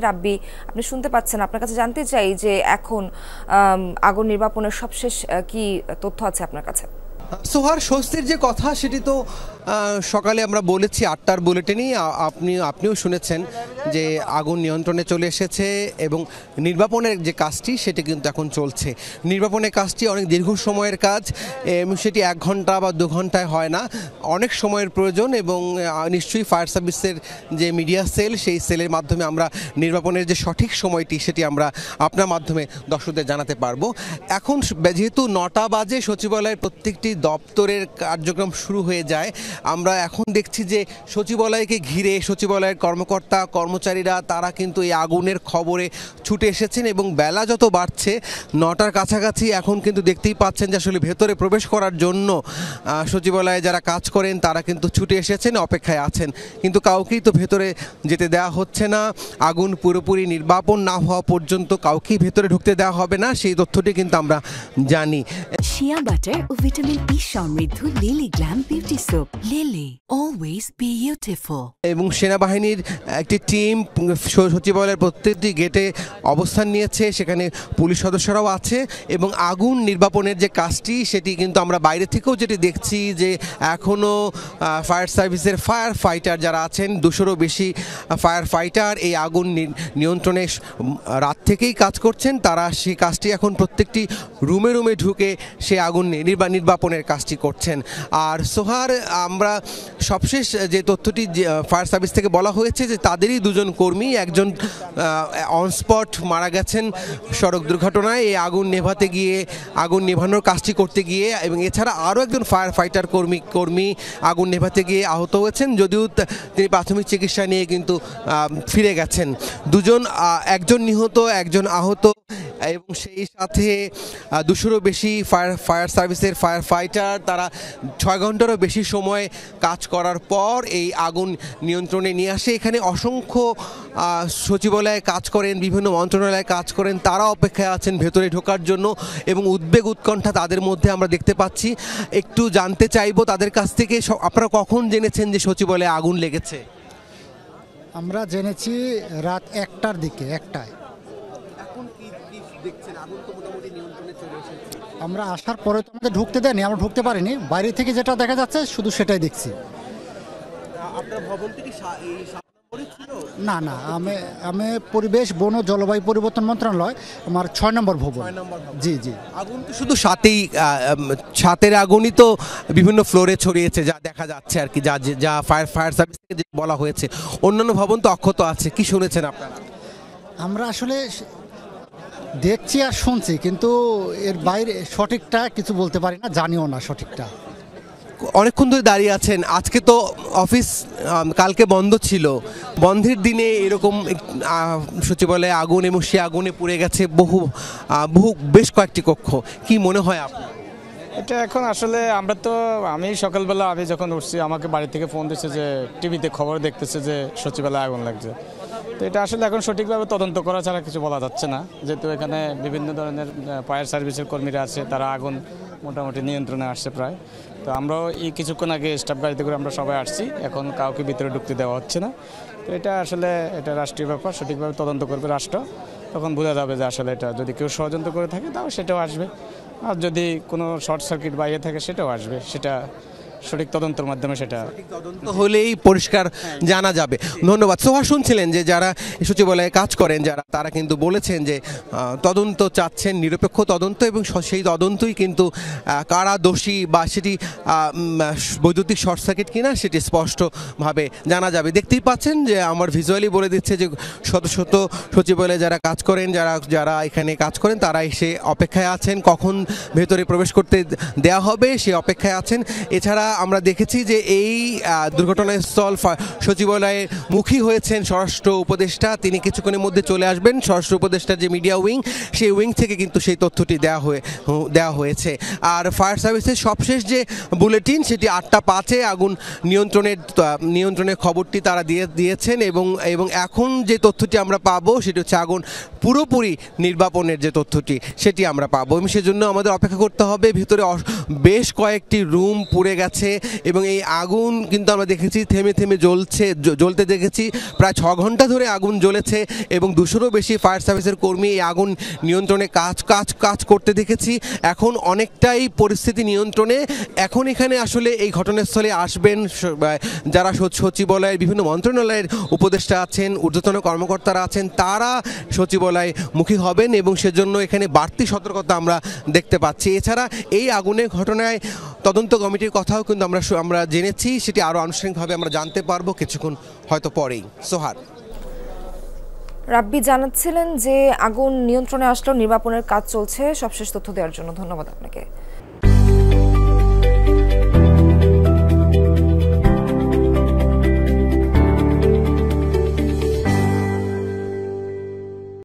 রাব্বি, আপনি শুনতে পাচ্ছেন, আপনার কাছে জানতে চাই যে এখন আগুন নির্বাপনের সবশেষ কি তথ্য আছে আপনার কাছে? সোহার, স্বস্তির যে কথা সেটি তো সকালে আমরা বলেছি 8টার বুলেটিনেই, আপনিও শুনেছেন যে আগুন নিয়ন্ত্রণে চলে এসেছে এবং নির্বাপনের যে কাজটি সেটি কিন্তু এখন চলছে। নির্বাপনের কাজটি অনেক দীর্ঘ সময়ের কাজ এবং সেটি 1 ঘন্টা বা 2 ঘন্টায় হয় না, অনেক সময়ের প্রয়োজন এবং নিশ্চয়ই ফায়ার সার্ভিসের যে মিডিয়া সেল, সেই সেলের মাধ্যমে আমরা নির্বাপনের যে সঠিক সময়টি সেটি আমরা আপনার মাধ্যমে দর্শকদের জানাতে পারবো। এখন যেহেতু 9টা বাজে, সচিবালয়ের প্রত্যেকটি দপ্তরের কার্যক্রম শুরু হয়ে যায়। আমরা এখন দেখছি যে সচিবালয়কে ঘিরে সচিবালয়ের কর্মকর্তা কর্মচারীরা তারা কিন্তু এই আগুনের খবরে ছুটে এসেছেন এবং বেলা যত বাড়ছে 9টার কাছাকাছি এখন কিন্তু দেখতেই পাচ্ছেন যে আসলে ভেতরে প্রবেশ করার জন্য সচিবালয়ে যারা কাজ করেন তারা কিন্তু ছুটে এসেছেন, অপেক্ষায় আছেন, কিন্তু কাউকেই তো ভেতরে যেতে দেওয়া হচ্ছে না। আগুন পুরোপুরি নির্বাপন না হওয়া পর্যন্ত কাউকেই ভেতরে ঢুকতে দেওয়া হবে না, সেই তথ্যটি কিন্তু আমরা জানি। শিয়া বাটার ও ভিটামিন ই সমৃদ্ধ lily glam beauty soap. Lily, always beautiful. এবং সেনাবাহিনীর একটি টিম সচিবালয়ের প্রত্যেকটি গেটে অবস্থান নিয়েছে, সেখানে পুলিশ সদস্যরাও আছে এবং আগুন নির্বাপনের যে কাজটি সেটি কিন্তু আমরা বাইরে থেকেও যেটি দেখছি যে এখনও ফায়ার সার্ভিসের ফায়ার ফাইটার যারা আছেন, 200-রও বেশি ফায়ার ফাইটার এই আগুন নিয়ন্ত্রণে রাত থেকেই কাজ করছেন। তারা সেই কাজটি এখন প্রত্যেকটি রুমে রুমে ঢুকে সে আগুন নির্বাপনের কাজটি করছেন। আর সোহার, আমরা সবশেষ যে তথ্যটি ফায়ার সার্ভিস থেকে বলা হয়েছে যে তাদেরই 2জন কর্মী, একজন অনস্পট মারা গেছেন সড়ক দুর্ঘটনায় এই আগুন নেভাতে গিয়ে, আগুন নেভানোর কাজটি করতে গিয়ে, এবং এছাড়া আরও একজন ফায়ার ফাইটার কর্মী আগুন নেভাতে গিয়ে আহত হয়েছেন, যদিও তিনি প্রাথমিক চিকিৎসা নিয়ে কিন্তু ফিরে গেছেন। একজন নিহত, একজন আহত এবং সেই সাথে 200-রও বেশি ফায়ার সার্ভিসের ফায়ার ফাইটার তারা 6 ঘন্টারও বেশি সময় কাজ করার পর এই আগুন নিয়ন্ত্রণে নিয়ে আসে। এখানে অসংখ্য সচিবালয়ে কাজ করেন, বিভিন্ন মন্ত্রণালয়ে কাজ করেন, তারা অপেক্ষায় আছেন ভেতরে ঢোকার জন্য এবং উদ্বেগ উৎকণ্ঠা তাদের মধ্যে আমরা দেখতে পাচ্ছি। একটু জানতে চাইবো তাদের কাছ থেকে, আপনারা কখন জেনেছেন যে সচিবালয়ে আগুন লেগেছে? আমরা জেনেছি রাত 1টার দিকে, 1টায়। আমরা আসার পরে তো আমাদের ঢুকতে দেয়নি, আমরা ঢুকতে পারিনি, বাইরে থেকে যেটা দেখা যাচ্ছে শুধু সেটাই দেখছি। না না, আমি পরিবেশ, বন ও জলবায়ু পরিবর্তন মন্ত্রণালয়, আমার 6 নম্বর ভবন। জি জি। আগুন তো শুধু ছাতের আগুনই তো বিভিন্ন ফ্লোরে ছড়িয়েছে যা দেখা যাচ্ছে আর কি, যা ফায়ার সার্ভিস থেকে বলা হয়েছে। অন্যান্য ভবন তো অক্ষত আছে, কি শুনেছেন আপনারা? আমরা আসলে দেখছি আর শুনছি, কিন্তু এর বাইরে সঠিকটা কিছু বলতে পারি না, জানিও না সঠিকটা। অনেকক্ষণ ধরে দাঁড়িয়ে আছেন, আজকে তো অফিস কালকে বন্ধ ছিল, বন্ধের দিনে এরকম সচিবালয়ে আগুন এবং সে আগুনে পুড়ে গেছে বহু বেশ কয়েকটি কক্ষ, কি মনে হয় আপনার? এটা এখন আসলে আমি সকালবেলা যখন উঠছি আমাকে বাড়ি থেকে ফোন দিচ্ছে যে টিভিতে খবর দেখতেছে যে সচিবালয়ে আগুন লাগছে। তো এটা আসলে এখন সঠিকভাবে তদন্ত করা ছাড়া কিছু বলা যাচ্ছে না, যেহেতু এখানে বিভিন্ন ধরনের ফায়ার সার্ভিসের কর্মীরা আছে, তারা আগুন মোটামুটি নিয়ন্ত্রণে আসছে প্রায়। তো আমরাও এই কিছুক্ষণ আগে স্টাফ গাড়িতে করে আমরা সবাই আসছি, এখন কাউকে ভিতরে ঢুকতে দেওয়া হচ্ছে না। তো এটা রাষ্ট্রীয় ব্যাপার, সঠিকভাবে তদন্ত করবে রাষ্ট্র, তখন বোঝা যাবে যে আসলে এটা যদি কেউ ষড়যন্ত্র করে থাকে তাও সেটাও আসবে, আর যদি কোনো শর্ট সার্কিট বাইরে থাকে সেটাও আসবে, সেটা সঠিক তদন্তের মাধ্যমে সেটা তদন্ত হলেই পরিষ্কার জানা যাবে। ধন্যবাদ। সোহা, শুনছিলেন যে যারা সচিবালয়ে কাজ করেন তারা কিন্তু বলেছেন যে তদন্ত চাচ্ছেন, নিরপেক্ষ তদন্ত, এবং সেই তদন্তই কিন্তু কারা দোষী বা সেটি বৈদ্যুতিক শর্ট সার্কিট কিনা সেটি স্পষ্টভাবে জানা যাবে। দেখতেই পাচ্ছেন যে আমার ভিজুয়ালি বলে দিচ্ছে যে শত শত সচিবালয়ে যারা কাজ করেন, যারা এখানে কাজ করেন, তারা এসে অপেক্ষায় আছেন কখন ভেতরে প্রবেশ করতে দেওয়া হবে, সে অপেক্ষায় আছেন। এছাড়া আমরা দেখেছি যে এই দুর্ঘটনাস্থল সচিবালয়ে মুখী হয়েছেন স্বরাষ্ট্র উপদেষ্টা, তিনি কিছুক্ষণের মধ্যে চলে আসবেন। স্বরাষ্ট্র উপদেষ্টার যে মিডিয়া উইং, সেই উইং থেকে কিন্তু সেই তথ্যটি দেওয়া হয়েছে। আর ফায়ার সার্ভিসের সবশেষ যে বুলেটিন সেটি 8:05 আগুন নিয়ন্ত্রণের খবরটি তারা দিয়েছেন এবং এখন যে তথ্যটি আমরা পাবো সেটি হচ্ছে আগুন পুরোপুরি নির্বাপনের যে তথ্যটি সেটি আমরা পাবো, এবং সেজন্য আমাদের অপেক্ষা করতে হবে। ভিতরে বেশ কয়েকটি রুম পুড়ে গেছে, চলছে এবং এই আগুন কিন্তু আমরা দেখেছি থেমে থেমে জ্বলতে দেখেছি। প্রায় 6 ঘন্টা ধরে আগুন জ্বলেছে এবং 200-রও বেশি ফায়ার সার্ভিসের কর্মী এই আগুন নিয়ন্ত্রণে কাজ করতে দেখেছি। এখন অনেকটাই পরিস্থিতি নিয়ন্ত্রণে। এখন এখানে আসলে এই ঘটনাস্থলে আসবেন যারা সচিবালয়ের বিভিন্ন মন্ত্রণালয়ের উপদেষ্টা আছেন, ঊর্ধ্বতন কর্মকর্তারা আছেন, তারা সচিবালয় মুখী হবেন এবং সেজন্য এখানে বাড়তি সতর্কতা আমরা দেখতে পাচ্ছি। এছাড়া এই আগুনের ঘটনায় তদন্ত কমিটির কথাও কিন্তু আমরা জেনেছি, সেটি আরও আনুষ্ঠানিকভাবে আমরা জানতে পারবো কিছুক্ষণ হয়তো পরেই। সোহার, রাব্বি জানাচ্ছিলেন যে আগুন নিয়ন্ত্রণে আসলেও নির্বাপনের কাজ চলছে। সবশেষ তথ্য দেওয়ার জন্য ধন্যবাদ আপনাকে।